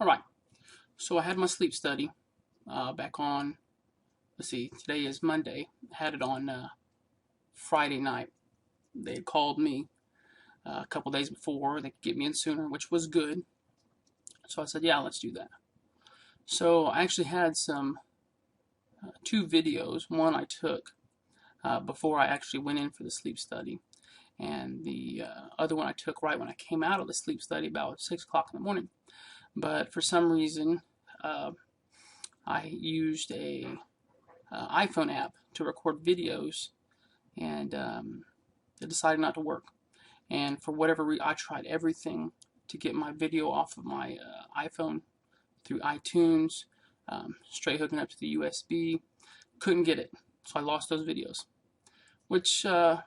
All right, so I had my sleep study back on, let's see, today is Monday. I had it on Friday night. They had called me a couple days before. They could get me in sooner, which was good. So I said, yeah, let's do that. So I actually had two videos. One I took before I actually went in for the sleep study. And the other one I took right when I came out of the sleep study about 6 o'clock in the morning. But for some reason, I used a iPhone app to record videos, and it decided not to work. And for whatever reason, I tried everything to get my video off of my iPhone through iTunes, straight hooking up to the USB. Couldn't get it, so I lost those videos, which a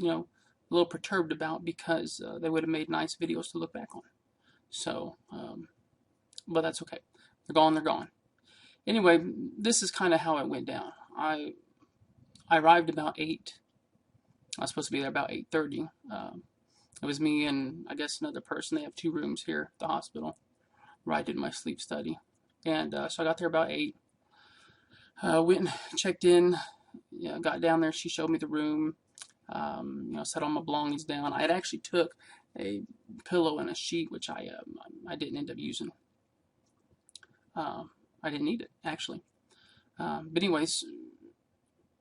little perturbed about because they would have made nice videos to look back on. So, but that's okay. They're gone. They're gone. Anyway, this is kind of how it went down. I arrived about 8. I was supposed to be there about 8:30. It was me and I guess another person. They have 2 rooms here at the hospital where I did my sleep study. And so I got there about 8. Went and checked in. Got down there. She showed me the room. Set all my belongings down. I had actually took a pillow and a sheet, which I didn't end up using. I didn't need it, actually. But anyways,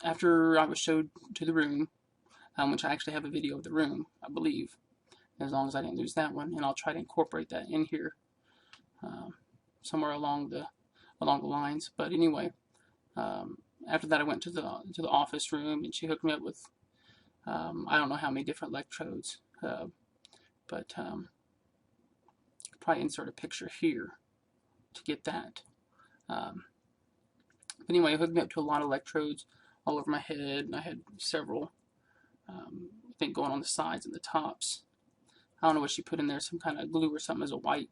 after I was showed to the room, which I actually have a video of the room, I believe, as long as I didn't lose that one, and I'll try to incorporate that in here somewhere along the lines. But anyway, after that I went to the office room, and she hooked me up with I don't know how many different electrodes, but probably insert a picture here to get that. But anyway, it hooked me up to a lot of electrodes all over my head, and I had several, I think, going on the sides and the tops. I don't know what she put in there, some kind of glue or something as a white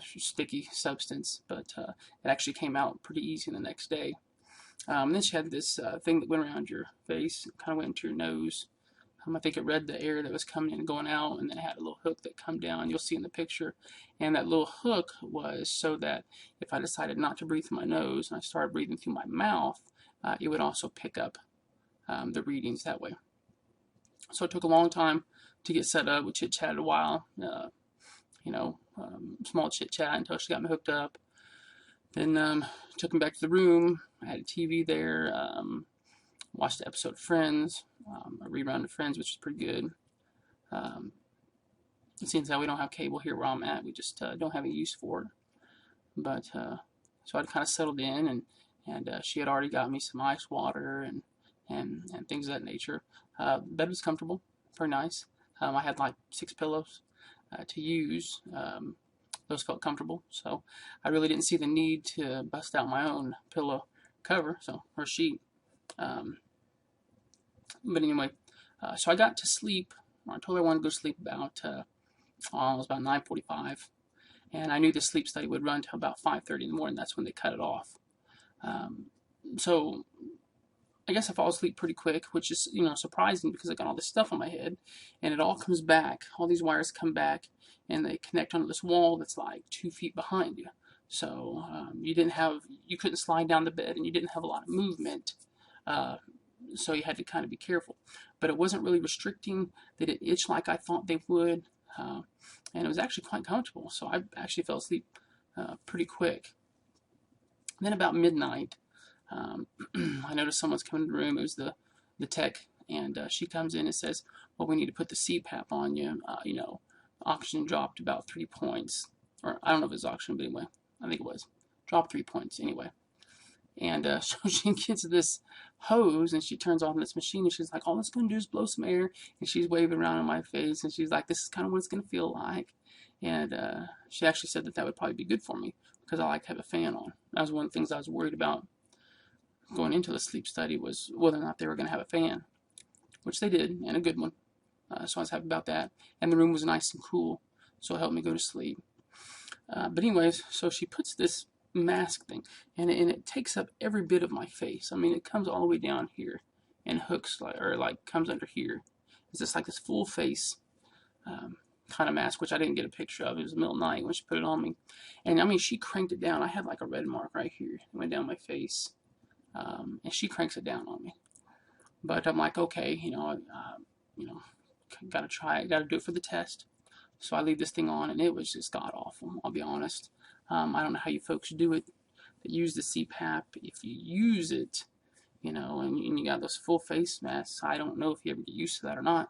sticky substance, but it actually came out pretty easy the next day. And then she had this thing that went around your face, kind of went into your nose. I think it read the air that was coming in and going out, and then it had a little hook that come down. You'll see in the picture. And that little hook was so that if I decided not to breathe through my nose and I started breathing through my mouth, it would also pick up the readings that way. So it took a long time to get set up. We chit-chatted a while, small chit-chat until she got me hooked up. Then took him back to the room. I had a TV there. Watched the episode of Friends, a rerun of Friends, which is pretty good. It seems that we don't have cable here where I'm at. We just don't have any use for it. But so I'd kind of settled in, and she had already got me some ice water and things of that nature. Bed was comfortable, very nice. I had like 6 pillows to use. Those felt comfortable, so I really didn't see the need to bust out my own pillow cover, or sheet. But anyway, so I got to sleep. I told her I wanted to go to sleep about it was about 9:45, and I knew the sleep study would run till about 5:30 in the morning. That's when they cut it off. So I guess I fall asleep pretty quick, which is surprising because I got all this stuff on my head, and it all comes back. All these wires come back, and they connect onto this wall that's like 2 feet behind you. So you couldn't slide down the bed, and you didn't have a lot of movement. So you had to kind of be careful. But it wasn't really restricting. They didn't itch like I thought they would. And it was actually quite comfortable. So I actually fell asleep pretty quick. And then about midnight, I noticed someone's coming in the room. It was the tech. And she comes in and says, well, we need to put the CPAP on you. Oxygen dropped about 3 points. Or I don't know if it was oxygen, but anyway, I think it was. Dropped 3 points anyway. And so she gets this hose, and she turns on this machine, and she's like, all it's going to do is blow some air. And she's waving around in my face, and she's like, this is kind of what it's going to feel like. And she actually said that would probably be good for me because I like to have a fan on. That was one of the things I was worried about going into the sleep study, was whether or not they were going to have a fan, which they did, and a good one. So I was happy about that. And the room was nice and cool, so it helped me go to sleep. But anyways, so she puts this mask thing, and it takes up every bit of my face. I mean, it comes all the way down here and hooks comes under here. It's just like this full face kind of mask, which I didn't get a picture of. It was the middle of the night when she put it on me. And I mean, she cranked it down. I had like a red mark right here. It went down my face. And she cranks it down on me. But I'm like, okay, you know, gotta try it, gotta do it for the test. So I leave this thing on, and it was just god awful. I'll be honest. I don't know how you folks do it that use the CPAP. If you use it, and you got those full face masks, I don't know if you ever get used to that or not.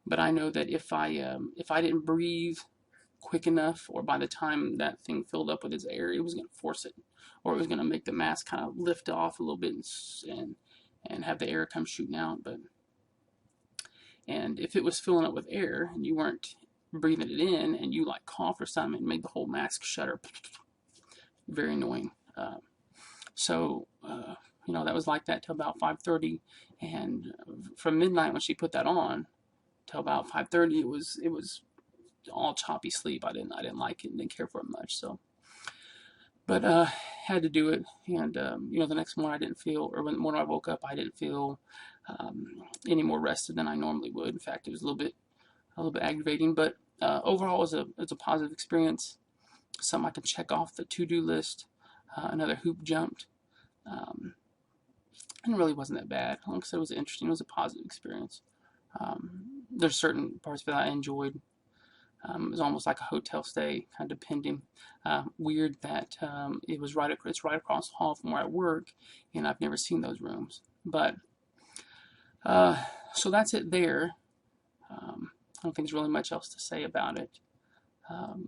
But I know that if I didn't breathe quick enough, or by the time that thing filled up with its air, it was going to force it, or it was going to make the mask kind of lift off a little bit and have the air come shooting out. And if it was filling up with air and you weren't breathing it in, and you like cough or something, it made the whole mask shudder. Very annoying. That was like that till about 5:30, and from midnight when she put that on till about 5:30, it was all choppy sleep. I didn't like it and didn't care for it much. So, but had to do it, and the next morning I didn't feel, or when the morning I woke up, I didn't feel any more rested than I normally would. In fact, it was a little bit aggravating, but overall it was a positive experience. Something I can check off the to-do list. Another hoop jumped. And it really wasn't that bad. Like I said, it was interesting. It was a positive experience. There's certain parts of it I enjoyed. It was almost like a hotel stay, kind of depending. Weird that it's right across the hall from where I work, and I've never seen those rooms. But so that's it there. I don't think there's really much else to say about it.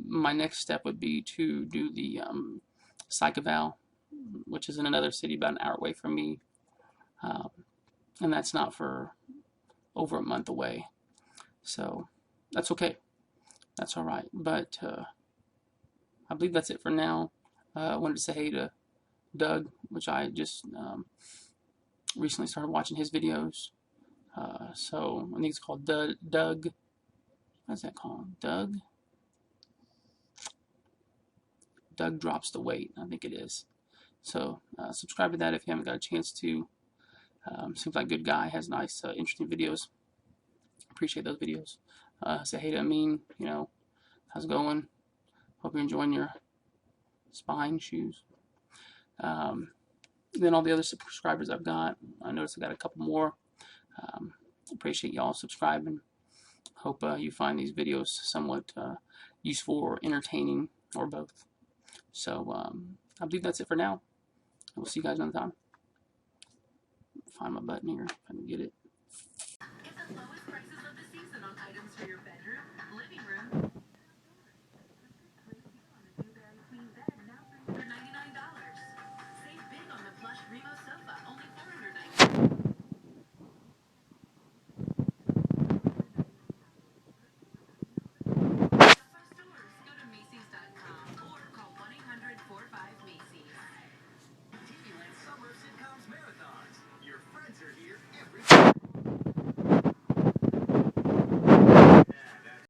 My next step would be to do the psych eval, which is in another city about an hour away from me. And that's not for over a month away. So that's okay. That's all right. But I believe that's it for now. I wanted to say hey to Doug, which I just recently started watching his videos. So I think it's called Doug. What's that called? Doug Drops the Weight. I think it is. So subscribe to that if you haven't got a chance to. Seems like a good guy. Has nice, interesting videos. Appreciate those videos. Say hey to Amin. How's it going? Hope you're enjoying your spine shoes. Then all the other subscribers I've got. I noticed I got a couple more. Appreciate y'all subscribing. Hope you find these videos somewhat useful or entertaining, or both. So I believe that's it for now. We'll see you guys another time. Find my button here if I can get it.